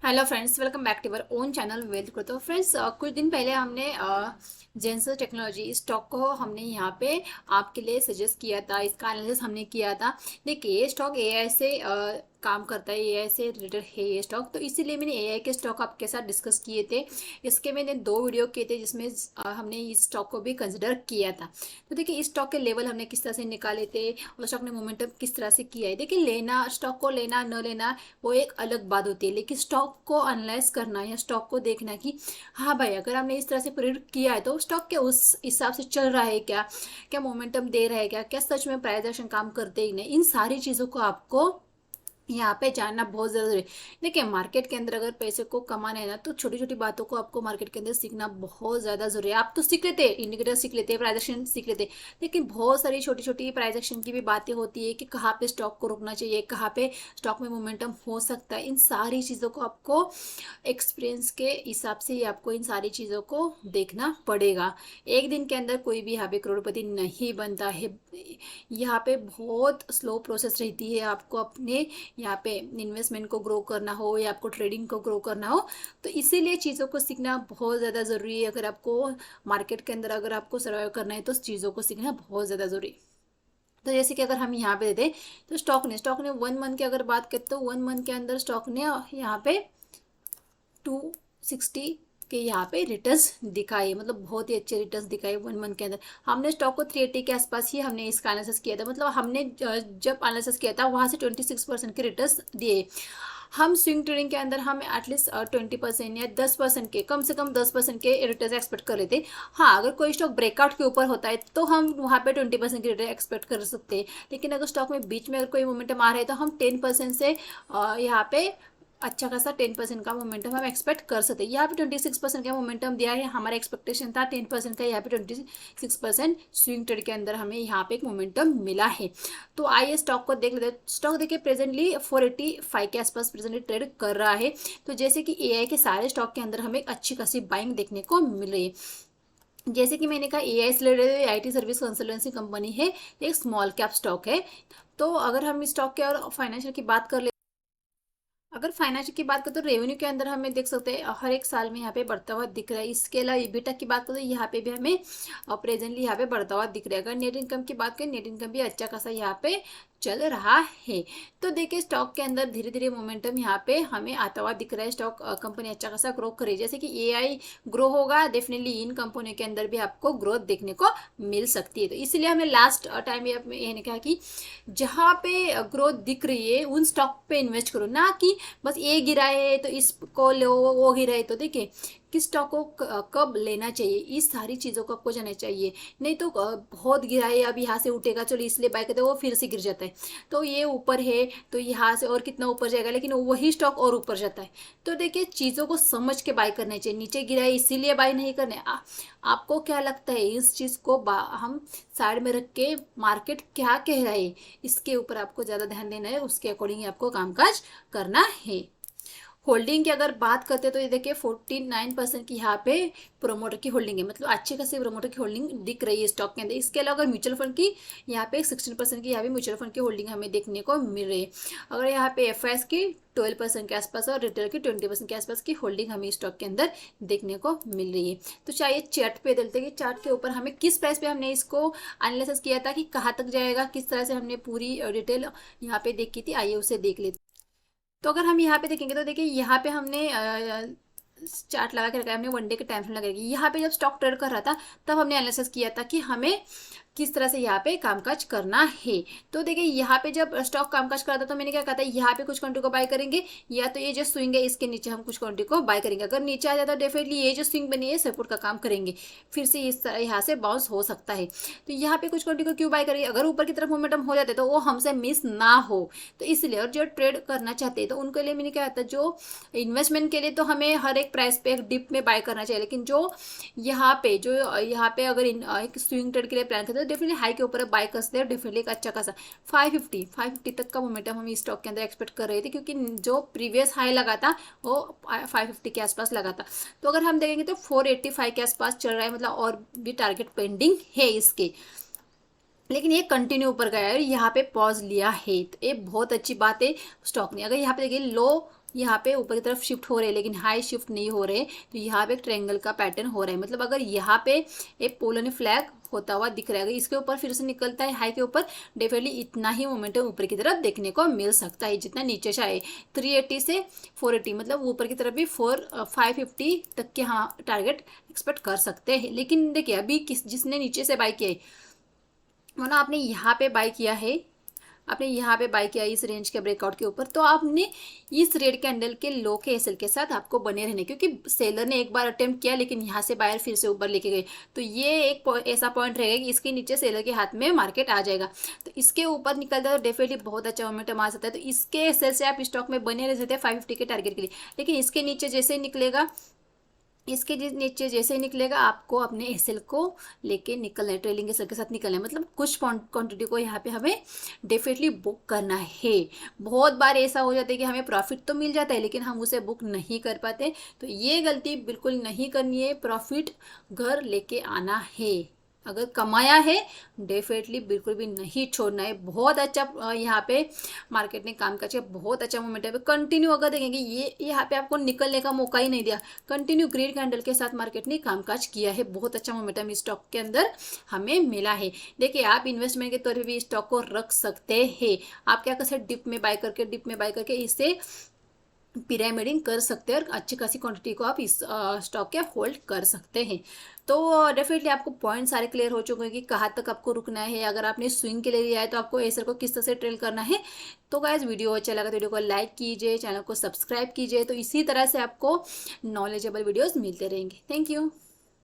Hello friends, welcome back to our own channel wealth growth. तो friends, कुछ दिन पहले हमने जेंसर टेक्नोलॉजी स्टॉक को हमने यहाँ पे आपके लिए सजेस्ट किया था, इसका एनालिसिस हमने किया था। देखिए, ये स्टॉक एआई से काम करता है, एआई से रिलेटेड है ये स्टॉक, तो इसीलिए मैंने एआई के स्टॉक आपके साथ डिस्कस किए थे। इसके मैंने 2 वीडियो किए थे जिसमें हमने इस स्टॉक को भी कंसिडर किया था। तो देखिए, इस स्टॉक के लेवल हमने किस तरह से निकाले थे और स्टॉक ने मोमेंटम किस तरह से किया है। देखिए, लेना स्टॉक को लेना न लेना वो एक अलग बात होती है, लेकिन स्टॉक को एनालाइज करना या स्टॉक को देखना कि हाँ भाई, अगर हमने इस तरह से प्रेडिक्ट किया है तो स्टॉक क्या उस हिसाब से चल रहा है, क्या क्या मोमेंटम दे रहा है, क्या क्या सच में प्राइस एक्शन काम करते ही नहीं, इन सारी चीज़ों को आपको यहाँ पे जानना बहुत ज़रूरी है। देखिए, मार्केट के अंदर अगर पैसे को कमाना है ना, तो छोटी छोटी बातों को आपको मार्केट के अंदर सीखना बहुत ज़्यादा ज़रूरी है। आप तो सीख लेते हैं, इंडिकेटर सीख लेते हैं, प्राइस एक्शन सीख लेते हैं, लेकिन बहुत सारी छोटी छोटी प्राइस एक्शन की भी बातें होती है कि कहाँ पे स्टॉक को रोकना चाहिए, कहाँ पे स्टॉक में मोमेंटम हो सकता है। इन सारी चीज़ों को आपको एक्सपीरियंस के हिसाब से ही आपको इन सारी चीज़ों को देखना पड़ेगा। एक दिन के अंदर कोई भी यहाँ पे करोड़पति नहीं बनता है। यहाँ पे बहुत स्लो प्रोसेस रहती है। आपको अपने यहाँ पे इन्वेस्टमेंट को ग्रो करना हो या आपको ट्रेडिंग को ग्रो करना हो, तो इसीलिए चीज़ों को सीखना बहुत ज़्यादा ज़रूरी है। अगर आपको मार्केट के अंदर अगर आपको सर्वाइव करना है तो चीज़ों को सीखना बहुत ज़्यादा ज़रूरी है। तो जैसे कि अगर हम यहाँ पे देते, तो स्टॉक ने 1 मंथ की अगर बात करते तो 1 मंथ के अंदर स्टॉक ने यहाँ पे 260 के यहाँ पे रिटर्न्स दिखाए, मतलब बहुत ही अच्छे रिटर्न्स दिखाए 1 मंथ के अंदर। हमने स्टॉक को 380 के आसपास ही हमने इसका एनालिसिस किया था, मतलब हमने जब एनालिसिस किया था वहाँ से 26% के रिटर्न्स दिए। हम स्विंग ट्रेडिंग के अंदर हम एटलीस्ट 20% या 10% के, कम से कम 10% के रिटर्न एक्सपेक्ट कर लेते। हाँ, अगर कोई स्टॉक ब्रेकआउट के ऊपर होता है तो हम वहाँ पे 20% की रिटर्न एक्सपेक्ट कर सकते हैं, लेकिन अगर स्टॉक में बीच में अगर कोई मोमेंटम आ रहा है तो हम 10% से यहाँ पे अच्छा खासा 10% का मोमेंटम हम एक्सपेक्ट कर सकते हैं। यहाँ पे 26% का मोमेंटम दिया है, हमारा एक्सपेक्टेशन था 10% का, यहाँ पे 26% स्विंग ट्रेड के अंदर हमें यहाँ पे एक मोमेंटम मिला है। तो आइए स्टॉक को देख लेते हैं। स्टॉक देखिए प्रेजेंटली 485 के आसपास प्रेजेंटली ट्रेड कर रहा है। तो जैसे कि एआई के सारे स्टॉक के अंदर हमें अच्छी खासी बाइंग देखने को मिल रही है। जैसे कि मैंने कहा, एआई से related IT service consultancy company है, एक स्मॉल कैप स्टॉक है। तो अगर हम इस स्टॉक के और फाइनेंशियल की बात कर ले, अगर फाइनेंशियल की बात करें तो रेवेन्यू के अंदर हमें देख सकते हैं हर एक साल में यहाँ पे बढ़ता हुआ दिख रहा है। इसके अलावा ईबीटा की बात करें तो यहाँ पे भी हमें प्रेजेंटली यहाँ पे बढ़ता हुआ दिख रहा है। अगर नेट इनकम की बात करें, नेट इनकम भी अच्छा खासा यहाँ पे चल रहा है। तो देखिए, स्टॉक के अंदर धीरे धीरे मोमेंटम यहाँ पे हमें आता हुआ दिख रहा है। स्टॉक कंपनी अच्छा खासा ग्रो करे, जैसे कि एआई ग्रो होगा, डेफिनेटली इन कंपनियों के अंदर भी आपको ग्रोथ देखने को मिल सकती है। तो इसलिए हमने लास्ट टाइम ये कहा कि जहाँ पे ग्रोथ दिख रही है उन स्टॉक पे इन्वेस्ट करो, ना कि बस ये गिरा है तो इसको लो, वो गिरा है तो देखिए किस स्टॉक को कब लेना चाहिए, इस सारी चीज़ों को आपको जानना चाहिए। नहीं तो बहुत गिरा है, अब यहाँ से उठेगा चलो इसलिए बाय करते, वो फिर से गिर जाता है। तो ये ऊपर है तो यहाँ से और कितना ऊपर जाएगा, लेकिन वही स्टॉक और ऊपर जाता है। तो देखिए, चीज़ों को समझ के बाय करना चाहिए। नीचे गिरा है इसीलिए बाय नहीं करना है। आपको क्या लगता है, इस चीज़ को हम साइड में रख के मार्केट क्या कह रहा है इसके ऊपर आपको ज़्यादा ध्यान देना है, उसके अकॉर्डिंग आपको कामकाज करना है। होल्डिंग की अगर बात करते हैं तो ये देखिए 49% की यहाँ पे प्रोमोटर की होल्डिंग है, मतलब अच्छे खासी प्रोमोटर की होल्डिंग दिख रही है स्टॉक के अंदर। इसके अलावा अगर म्यूचुअल फंड की यहाँ पे 16% की यहाँ पे म्यूचुअल फंड की होल्डिंग हमें देखने को मिल रही है। अगर यहाँ पे एफआईएस की 12% के आसपास और रिटेल की 20% के आसपास की होल्डिंग हमें स्टॉक के अंदर देखने को मिल रही है। तो चाहिए चार्ट पे देखते हैं कि चार्ट के ऊपर हमें किस प्राइस पे हमने इसको एनालिसिस किया था कि कहाँ तक जाएगा, किस तरह से हमने पूरी डिटेल यहाँ पे देखी थी। आइए उसे देख लेते। तो अगर हम यहाँ पे देखेंगे तो देखिए, यहाँ पे हमने चार्ट लगा के रखा है, हमने 1 डे के टाइम फ्रेम लगा के। यहाँ पे जब स्टॉक ट्रेड कर रहा था तब हमने एनालिसिस किया था कि हमें किस तरह से यहाँ पे कामकाज करना है। तो देखिए, यहाँ पे जब स्टॉक कामकाज कर रहा था तो मैंने क्या कहा था, यहाँ पे कुछ कंट्री को बाय करेंगे, या तो ये जो स्विंग है इसके नीचे हम कुछ कंट्री को बाय करेंगे। अगर नीचे आ जाता है डेफिनेटली ये जो स्विंग बनी है सपोर्ट का काम करेंगे, फिर से इस यहाँ से बाउंस हो सकता है। तो यहाँ पे कुछ कंट्री को क्यों बाय करेंगे, अगर ऊपर की तरफ मोमेंटम हो जाते तो वो हमसे मिस ना हो। तो इसलिए, और जो ट्रेड करना चाहते हैं तो उनके लिए मैंने क्या था, जो इन्वेस्टमेंट के लिए तो हमें हर एक प्राइस पे एक डिप में बाय करना चाहिए, लेकिन जो यहाँ पे अगर एक स्विंग ट्रेड के लिए प्लान करते हैं तो डेफिनेटली हाई के ऊपर बाय कर सकते हैं। डेफिनेटली एक अच्छा खासा 550 तक का मोमेंटम हम इस स्टॉक के अंदर एक्सपेक्ट कर रहे थे, क्योंकि जो प्रीवियस हाई लगा था वो 550 के आसपास लगा था। तो अगर हम देखेंगे तो 485 के आसपास चल रहा है, मतलब और भी टारगेट पेंडिंग है इसके, लेकिन ये कंटिन्यू ऊपर गया है और यहाँ पे पॉज लिया है। तो ये बहुत अच्छी बात है स्टॉक ने। अगर यहाँ पे देखिए लो यहाँ पे ऊपर की तरफ शिफ्ट हो रहे हैं लेकिन हाई शिफ्ट नहीं हो रहे, तो यहाँ पे एक ट्रायंगल का पैटर्न हो रहा है। मतलब अगर यहाँ पे एक पोलर फ्लैग होता हुआ दिख रहा है, इसके ऊपर फिर से निकलता है हाई के ऊपर, डेफिनेटली इतना ही मोमेंटम ऊपर की तरफ देखने को मिल सकता है जितना नीचे से आए। 380 से 480 मतलब ऊपर की तरफ भी 550 तक के हाँ टारगेट एक्सपेक्ट कर सकते हैं। लेकिन देखिए अभी जिसने नीचे से बाय किया है, मानो आपने यहाँ पे बाय किया है, आपने यहाँ पे बाय किया इस रेंज के ब्रेकआउट के ऊपर, तो आपने इस रेड कैंडल के लो के एसएल के साथ आपको बने रहने, क्योंकि सेलर ने एक बार अटेम्प्ट किया लेकिन यहाँ से बायर फिर से ऊपर लेके गए, तो ये एक ऐसा पॉइंट रहेगा कि इसके नीचे सेलर के हाथ में मार्केट आ जाएगा। तो इसके ऊपर निकलता है तो डेफिनेटली बहुत अच्छा मोमेंटम आ सकता है। तो इसके एसएल से आप स्टॉक में बने रह सकते हैं 550 के टारगेट के लिए। लेकिन इसके नीचे जैसे ही निकलेगा, इसके नीचे जैसे ही निकलेगा, आपको अपने एसएल को लेके निकलना है, ट्रेलिंग एसएल के साथ निकलना है। मतलब कुछ क्वांटिटी को यहाँ पे हमें डेफिनेटली बुक करना है। बहुत बार ऐसा हो जाता है कि हमें प्रॉफिट तो मिल जाता है लेकिन हम उसे बुक नहीं कर पाते, तो ये गलती बिल्कुल नहीं करनी है। प्रॉफिट घर लेके आना है, अगर कमाया है डेफिनेटली बिल्कुल भी नहीं छोड़ना है। बहुत अच्छा यहाँ पे मार्केट ने काम किया, बहुत अच्छा मोमेंटम है। कंटिन्यू अगर देखेंगे, ये यहाँ पे आपको निकलने का मौका ही नहीं दिया, कंटिन्यू ग्रीन कैंडल के साथ मार्केट ने कामकाज किया है। बहुत अच्छा मोमेंटम इस स्टॉक के अंदर हमें मिला है। देखिए आप इन्वेस्टमेंट के तौर पर भी स्टॉक को रख सकते हैं। आप क्या कर सकते, डिप में बाय करके इसे पिरामिडिंग कर सकते हैं और अच्छी खासी क्वांटिटी को आप इस स्टॉक के होल्ड कर सकते हैं। तो डेफिनेटली आपको पॉइंट सारे क्लियर हो चुके हैं कि कहाँ तक आपको रुकना है। अगर आपने स्विंग के लिए लिया है तो आपको एसर को किस तरह से ट्रेल करना है। तो गाइस वीडियो अच्छा लगा तो वीडियो को लाइक कीजिए, चैनल को सब्सक्राइब कीजिए, तो इसी तरह से आपको नॉलेजेबल वीडियोस मिलते रहेंगे। Thank you.